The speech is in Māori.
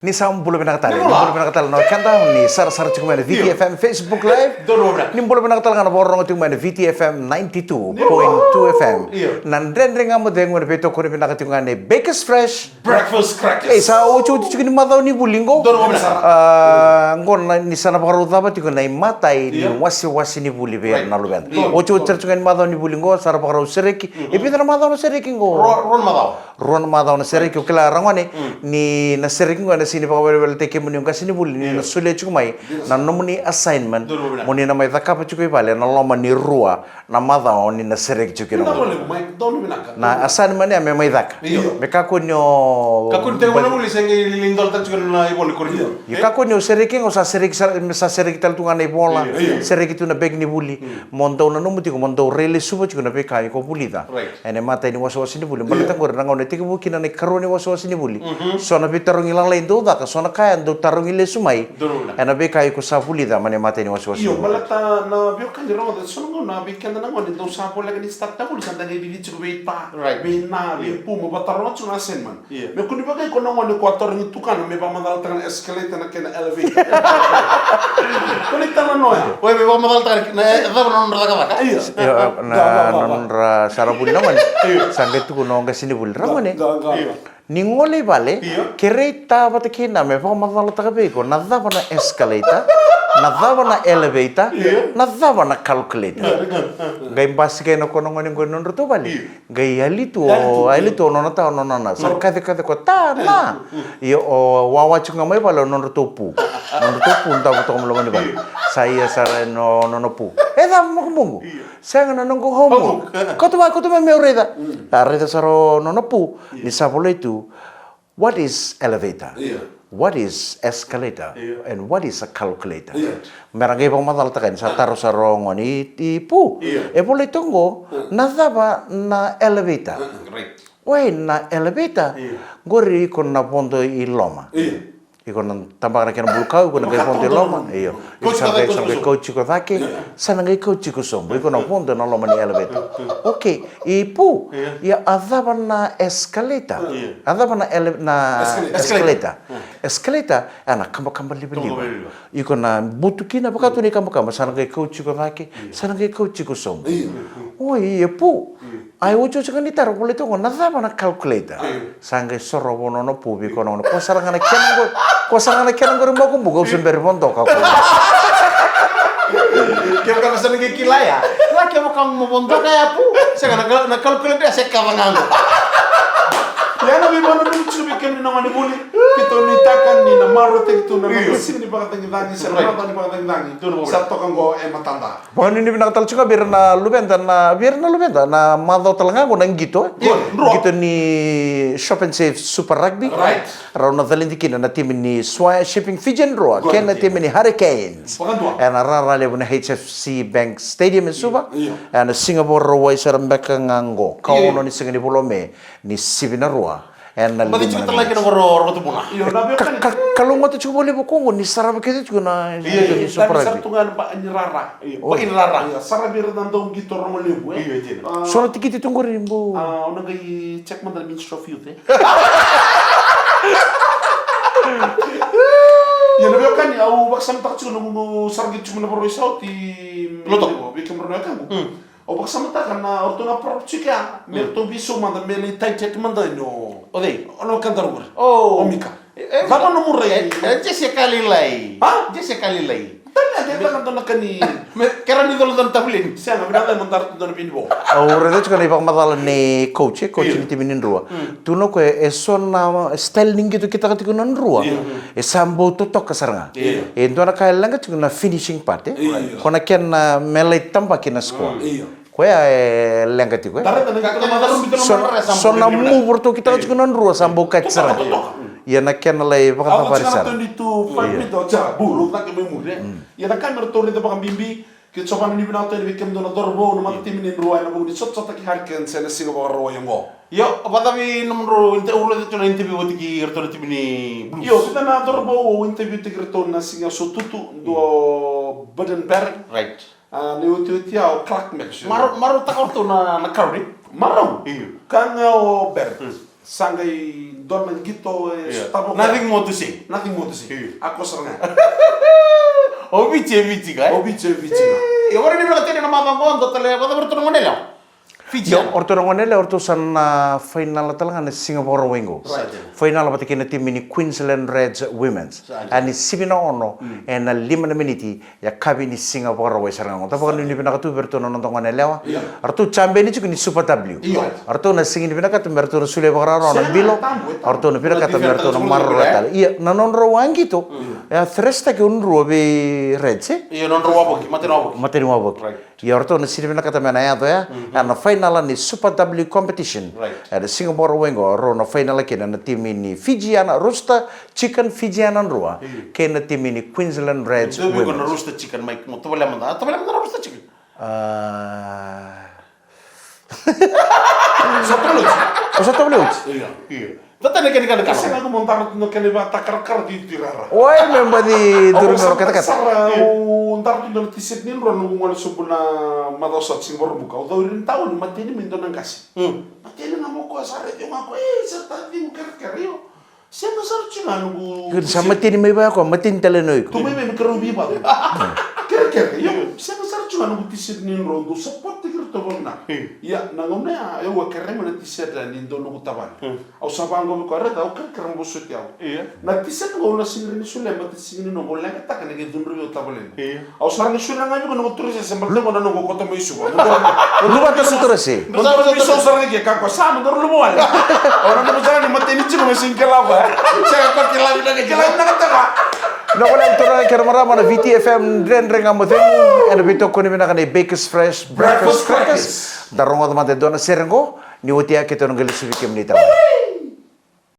Ni sam bulu benakatal, ni bulu benakatal no kanta ni sar cuma ni VTFM Facebook Live. Ni bulu benakatal ngana borong cuma ni VTFM 92.2 FM. Nan rendeng ngamu deng ngone beto kone benakatil ngane Bakers Fresh Breakfast crackers. Sa ucu ni mata ni bulingo. Ngon ni sana paru taba tiko na matai ni wasi ni buli ber na luben. Ucu ni mata ni bulingo sara paru sereki. Ipitra mata no sereki ngo. Ron mata no sereki kela rangone ni na sereki ngone sini pagawal teke muni ka sini buli ni sule chukumai na nomuni assignment muni na mai takapa chukui bale na loma ni rua na madha oni na serek chukino na assignment ya me mai dak me kakunyo te wala muli sengi lindol tan chukino na ibol koryo kakunyo serek ngo sa serek tal tunga na ibola serek itu na beg ni buli montau na numuti ko montau rele subo chukino pe kai ko buli da ene mata ni waso sini buli balita ngor na ngone tike buki na karone waso sini buli so na pitarong ilang lain do ka sona kaya do tarong ile sumai ena be kai ko sapuli da mane mate ni waso iyo balata na bio kan ro da sono na be kan na ngoni do sapo la ni start ta ko sanda ni bi chu be pa be na be pu mo bataro chu na senman me kuni ba kai ko na ngoni ko tor ni tukan me ba madal tan escalator na ken elevator kuni tan no ya we be ba madal tan na da non ra ka ba iyo na non ra sarapuli na man sanget ko no ga sini bul ramane Ningole bale, kereta bata kena me pa madala tagabe ko nadava na escalator, nadava na elevator, nadava na calculator. Gai basi kay no kono ngoni ngono to bale. Gai alito no nata no nana. Sarka de ko ta na. Yo wawa chunga mai bale no to pu. No to pu nda ko mo ngoni bale. Saya sara no pu. Eda mo mungu. Saya ngana nunggu homo. Ko to me oreda. Areda saro no pu. Ni sapolo itu. What is elevator? What is escalator? And what is a calculator? Merangay pang matalatakan sa taro sa rongon itipu. E boleh tunggu, nadaba na elevator. Why na elevator? Gori kon na pondo iloma. Ikon tambah na kena bulkau, ikon na pondo iloma. Iyo. Sampai coach ko dake, sana ngai coach ko sombo. Ikon na pondo na loma ni elevator. Okay, ipu ya adaba na escalator. Adaba na escalator. Escalator ana kamba liba. Ikon na butukina bakatu ni kamba. Sana ngai coach ko dake, sana ngai coach ko sombo. Oh iya pu. Ai ucu cakap ni taruh boleh tu kau nada mana calculator. Sanggai sorobono no pubi kono no. Kau sarang anak kian gor mau kumbu kau sumber bontok kau. Kau kan masa ngi kila ya. Lah kau mau bontok kayak pu. Saya nak calculator saya kawan anggo. Ya nabi mana dulu cuci bikin ni nama ni buli. Kita ni takkan ni nama rotek tu nama mesin ni pakai tangi, serba ni pakai tangi. Satu kan go matanda. Bukan ini binakatal juga biar na lubenta na madau telanga ko nang gitu. Gitu ni Shop and Save Super Rugby. Right. Rauna talindikin na tim ni Swire Shipping Fijian Roa. Ken na tim ni Hurricanes. And rara level na HFC Bank Stadium in Suba. And Singapore Roa sarambeka ngango. Kauno ni singa ni Bolome ni Sivina Roa. Berarti cuma terlagi nomor tu puna. Kalau nggak tuh boleh buku ni sarap kita juga na. Iya. Tapi sartungan Pak Nyerara. Pak Nyerara. Sarap biar nandong gitu orang lebu. Soalnya tiket itu tunggu rimbu. Udah gay cek mantan Ministry of Youth. Ya nabi kan ya, baksan tak cuma nunggu sargit cuma nomor risau di. Lo tau? Bikin berdoa kamu. O baksa mata kana ortuna propchika merto bisu manda meli taitet manda no ode ono kantar gur o mika baba no murre jesse kalilai ha jesse kalilai tanya dia kan to nakani kera ni dolo dan tabulin sana berada mandar to pinbo o rede chka ni bang madala ni coach ni timinin rua tu no ko esona style ningi to kita katiko nan rua e sambo to tok kasaranga e ndona kailanga chuna finishing part kona ken melai tampa kina score Kaya lengket itu. Sona mu bertu kita juga non ruas sambo kacera. Ya nak kena lay pakai parisan. Aku cakap itu 5 minit aja, bulu tak kememu deh. Ya nak kan bertu itu pakai bimbi. Kita coba ni bina tu ni bikin dona dorbo, nama tim ni ruai nama budi sot tak harken saya nasi kau ruai yang go. Yo, apa tapi nomor inte urut itu nanti interview tiki erto tim ni. Yo, kita na dorbo interview tiki erto nasi yang sotutu do Baden-Berg. Right. Lewat ya Clark Max. Maru tak orto na kau ni. Maru. Kan o ber. Sangai Dona gitu tabu. Nothing more to say. Nothing more to say. Aku serang. Obice kan? Obice. Ya orang ini berarti ini nama bangkon total ya kota bertemu mana Fiji. Yo orto ngonele orto san final talaga na Singapore Wengo. Final pati kina tim ini Queensland Reds Women's. Ani sibina ono en na 5 miniti ya kabi ni Singapore Way sarang. Tapi kan ini pinaka tu berto non tonga nelewa. Orto champion ni ni Super W. Orto na singin pinaka tu berto sule bagara ono bilo. Orto na pinaka tu berto na marro tal. Iya na non rowan gitu. Ya thresta ke unru be Reds. Iya non rowa boki, Materi wabok. Ya orto na sini pinaka tu mena ya to ya. Na final ni Super W competition. Ada Singapore Wengo ro na final kena na tim ini Fijiana Rooster Chicken Fijiana rua. Kena tim ini Queensland Reds Women. Itu Women. Rooster Chicken Mike. Mau tuh boleh mana Rooster Chicken. Satu belut. Iya. Betul nih kan Kasi aku montar no kene ba takar di tirara. Woi member di turun ro kata-kata. Sara montar tu no tisit ni ro no ngol subuna madosat sing baru buka. Udah urin tahun mati ni mindo nang kasi. Mati ni ngamo ko sare yung ako sa tadi mo keryo. Siapa sar cuma nunggu. Kun sama tini mai ba ko matin telenoi ko. Tu me kerubi ba. Keryo. Siapa sar cuma nunggu tisit ni ro do support tigir to bona. Ya nangomne ya wa kerre mo tisit dan indo nunggu taban. Au sabango ko reta au kerre mo busut yaw. Na tisit ngo na singri ni sule mati singri no bola ka tak ne ke dunru yo tabalen. Au sarang sule nga ko nunggu turis sembal ko na nunggu ko to mo isu. Lu ba terus eh. Betul isu sarang ke kako sama ndur lu mo wala. Orang nunggu sarang ni mati ni cuma singkela ba. Saya ko kilabi na ke kilabi na ka ta. No wala tora kermara mana VTFM dren renga mo tem ena bito ko ni na kanay Bakers Fresh breakfast crackers. Darong mo mate dona serengo ni utia ke to ngali subi kem ni tawa.